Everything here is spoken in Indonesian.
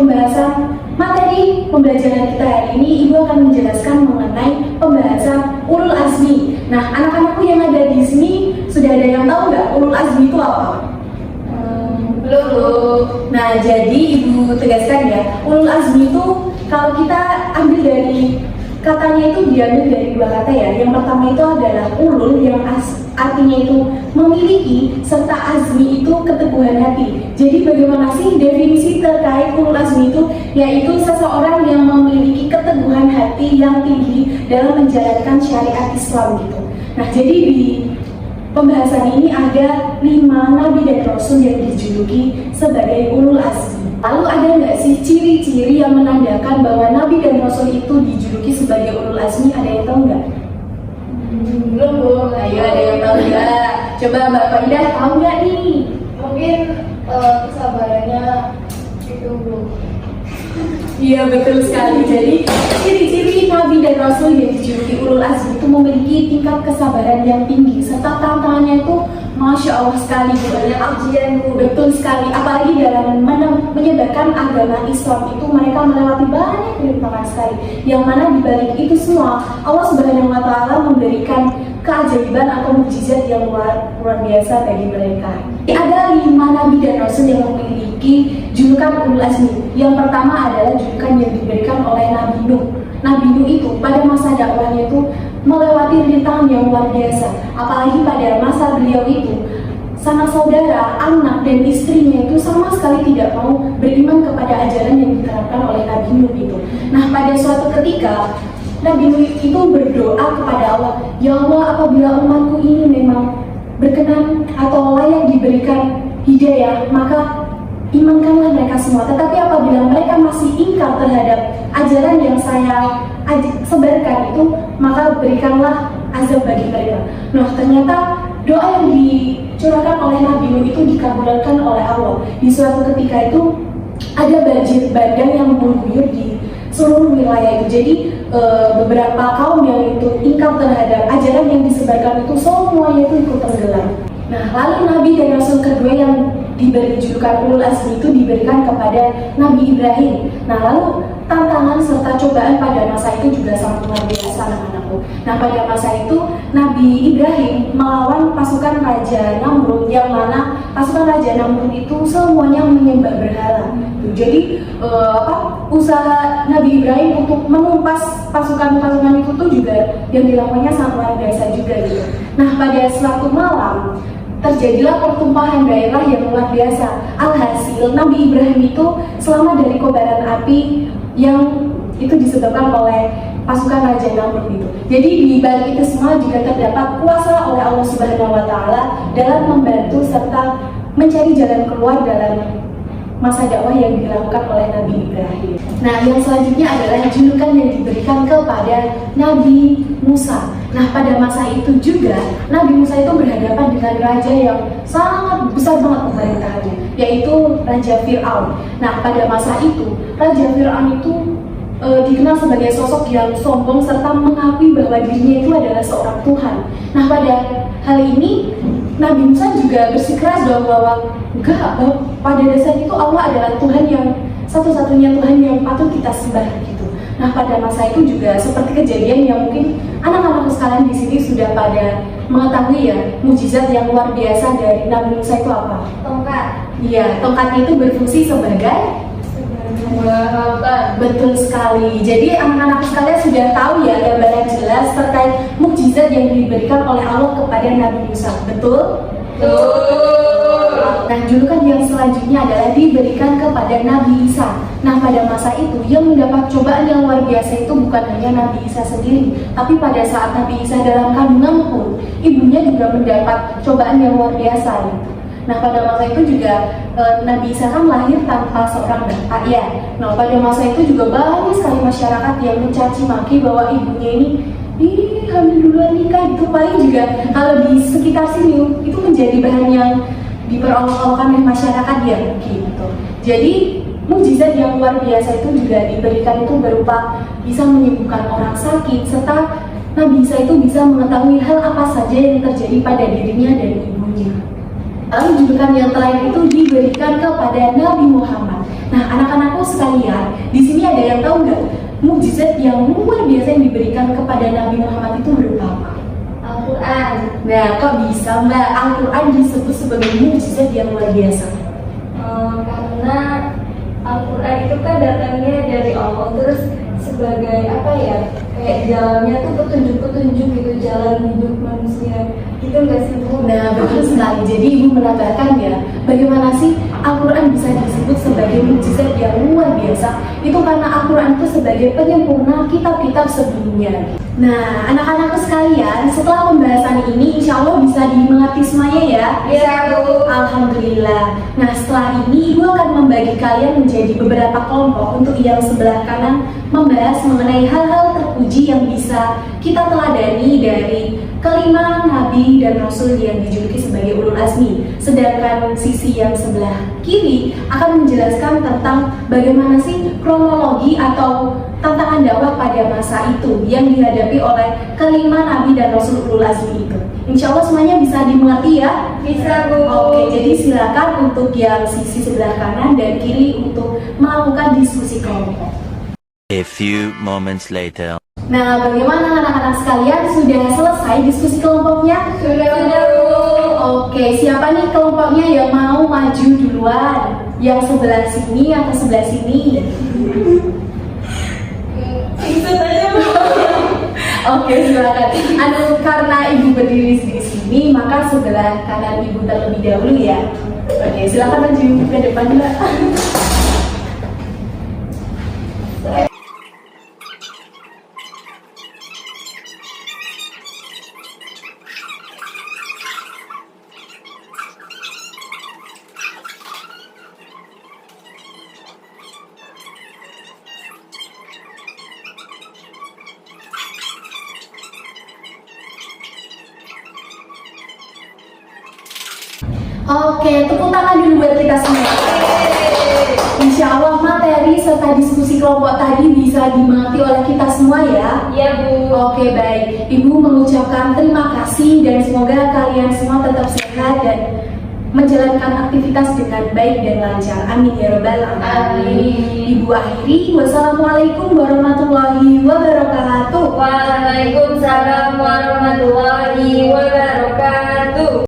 pembahasan materi pembelajaran kita hari ini, Ibu akan menjelaskan mengenai pembahasan ulul azmi. Nah, anak-anakku yang ada di sini sudah ada yang tahu nggak ulul azmi itu apa? Belum. Nah, jadi Ibu tegaskan ya, ulul azmi itu kalau kita ambil dari katanya itu diambil dari dua kata ya. Yang pertama itu adalah ulul yang artinya itu memiliki, serta azmi itu keteguhan hati. Jadi bagaimana sih definisi terkait ulul azmi itu? Yaitu seseorang yang memiliki keteguhan hati yang tinggi dalam menjalankan syariat Islam gitu. Nah, jadi di pembahasan ini ada 5 nabi dan rasul yang dijuluki sebagai ulul azmi. Lalu ada nggak sih ciri-ciri yang menandakan bahwa nabi dan rasul itu dijuluki sebagai ulul azmi? Ada yang tahu nggak? Belum, Bu. Ayo, ada yang tahu nggak? Coba Mbak Faidah tahu nggak nih? Mungkin kesabarannya itu, Bu. Iya, betul sekali. Jadi ciri-ciri nabi dan rasul yang dijuluki ulul azmi itu memiliki tingkat kesabaran yang tinggi, serta tantangannya itu Masya Allah sekali, banyak ujian, betul sekali. Apalagi dalam menyebarkan agama Islam itu mereka melewati banyak rintangan sekali. Yang mana dibalik itu semua Allah Subhanahu Wa Taala memberikan keajaiban atau mukjizat yang luar biasa bagi mereka. Ada 5 nabi dan rasul yang memiliki julukan ulul azmi. Yang pertama adalah julukan yang diberikan oleh Nabi Nuh. Nabi Nuh itu pada masa dakwahnya itu melewati rintangan yang luar biasa. Apalagi pada masa beliau itu, sanak saudara, anak, dan istrinya itu sama sekali tidak mau beriman kepada ajaran yang diterapkan oleh Nabi Nuh itu. Nah, pada suatu ketika Nabi Nuh itu berdoa kepada Allah, "Ya Allah, apabila umatku ini memang berkenan atau layak diberikan hidayah, maka imankanlah mereka semua. Tetapi apabila mereka masih ingkar terhadap ajaran yang saya sebarkan itu, maka berikanlah azab bagi mereka." Nah, ternyata doa yang dicurahkan oleh Nabi Nuh itu dikabulkan oleh Allah. Di suatu ketika itu ada banjir bandang yang mengguyur di seluruh wilayah itu. Jadi beberapa kaum yang itu ingkar terhadap ajaran yang disebarkan itu semuanya itu ikut tenggelam. Nah, lalu nabi dan rasul kedua yang diberi julukan ulul azmi itu diberikan kepada Nabi Ibrahim. Nah, lalu tantangan serta cobaan pada masa itu juga sangat luar biasa, anak-anakku. Nah, pada masa itu Nabi Ibrahim melawan pasukan Raja Namrud, yang mana pasukan Raja Namrud itu semuanya menyembah berhala. Jadi usaha Nabi Ibrahim untuk menumpas pasukan-pasukan itu tuh juga yang dilakukannya sangat luar biasa juga gitu. Nah, pada suatu malam terjadilah pertumpahan daerah yang luar biasa. Alhasil Nabi Ibrahim itu selamat dari kobaran api yang itu disebabkan oleh pasukan Raja Namrud itu. Jadi di balik itu semua juga terdapat kuasa oleh Allah Subhanahu Wa Taala dalam membantu serta mencari jalan keluar dalam masa dakwah yang dilakukan oleh Nabi Ibrahim. Nah, yang selanjutnya adalah julukan yang diberikan kepada Nabi Musa. Nah, pada masa itu juga Nabi Musa itu berhadapan dengan raja yang sangat besar banget pemerintahannya, yaitu Raja Fir'aun. Nah, pada masa itu Raja Fir'aun itu dikenal sebagai sosok yang sombong serta mengakui bahwa dirinya itu adalah seorang Tuhan. Nah, pada hal ini Nabi Musa juga bersikeras bahwa enggak, pada dasarnya itu Allah adalah Tuhan yang satu-satunya Tuhan yang patut kita sembah gitu. Nah, pada masa itu juga seperti kejadian yang mungkin anak-anak sekalian di sini sudah pada mengetahui ya, mukjizat yang luar biasa dari Nabi Musa itu apa? Tongkat. Iya, tongkatnya itu berfungsi sebagai Harapan. betul sekali. Jadi anak-anak sekalian sudah tahu ya gambaran jelas terkait mukjizat yang diberikan oleh Allah kepada Nabi Musa. Betul? Nah, julukan yang selanjutnya adalah diberikan kepada Nabi Isa. Nah, pada masa itu yang mendapat cobaan yang luar biasa itu bukan hanya Nabi Isa sendiri, tapi pada saat Nabi Isa dalam kandungan pun ibunya juga mendapat cobaan yang luar biasa gitu. Nah, pada masa itu juga Nabi Isa kan lahir tanpa seorang bapak ya. Nah, pada masa itu juga banyak sekali masyarakat yang mencaci maki bahwa ibunya ini hamil duluan nikah gitu. Paling juga kalau di sekitar sini itu menjadi bahan yang diperolok-olokkan oleh masyarakat ya gitu. Jadi mukjizat yang luar biasa itu juga diberikan itu berupa bisa menyembuhkan orang sakit, serta Nabi Isa itu bisa mengetahui hal apa saja yang terjadi pada dirinya dan ibunya. Lalu julukan yang terakhir itu diberikan kepada Nabi Muhammad. Nah, anak-anakku sekalian, di sini ada yang tahu nggak mukjizat yang luar biasa yang diberikan kepada Nabi Muhammad itu berupa apa? Al-Quran. Nah, kok bisa Mbak Al-Quran disebut sebagai mukjizat yang luar biasa? Karena Al-Quran itu kan datangnya dari Allah, terus sebagai apa ya, kayak jalannya tuh petunjuk-petunjuk gitu, jalan hidup manusia gitu, nggak sih Bu? Nah, betul sekali. Jadi Ibu menambahkan ya, bagaimana sih Al-Quran bisa disebut sebagai mukjizat yang luar biasa? Itu karena Al-Quran itu sebagai penyempurna kitab-kitab sebelumnya. Nah, anak-anakku sekalian, setelah pembahasan ini insya Allah bisa dimengerti semuanya ya? Iya Bu. Alhamdulillah. Nah, setelah ini Ibu akan membagi kalian menjadi beberapa kelompok. Untuk yang sebelah kanan membahas mengenai hal-hal terpuji yang bisa kita teladani dari kelima nabi dan rasul yang dijuluki sebagai ulul azmi. Sedangkan sisi yang sebelah kiri akan menjelaskan tentang bagaimana sih kronologi atau tantangan dakwah pada masa itu yang dihadapi oleh kelima nabi dan rasul ulul azmi itu. Insya Allah semuanya bisa dimengerti ya? Bisa Bu. Oke, jadi silakan untuk yang sisi sebelah kanan dan kiri untuk melakukan diskusi kelompok. A few moments later. Nah, bagaimana anak-anak sekalian? Sudah selesai diskusi kelompoknya? Sudah Bu. Oke, siapa nih kelompoknya yang mau maju duluan? Yang sebelah sini atau sebelah sini? Ikut aja Bu. Oke, silakan. Karena ibu berdiri di sini, maka sebelah kanan ibu terlebih dahulu ya. Oke, silakan maju ke depan Mbak. Oke, tepuk tangan dulu buat kita semua. Insya Allah materi serta diskusi kelompok tadi bisa dimengerti oleh kita semua ya. Iya Bu. Oke, baik. Ibu mengucapkan terima kasih dan semoga kalian semua tetap sehat dan menjalankan aktivitas dengan baik dan lancar. Amin ya robbal alamin. Amin. Ibu akhiri, wassalamualaikum warahmatullahi wabarakatuh. Waalaikumsalam warahmatullahi wabarakatuh.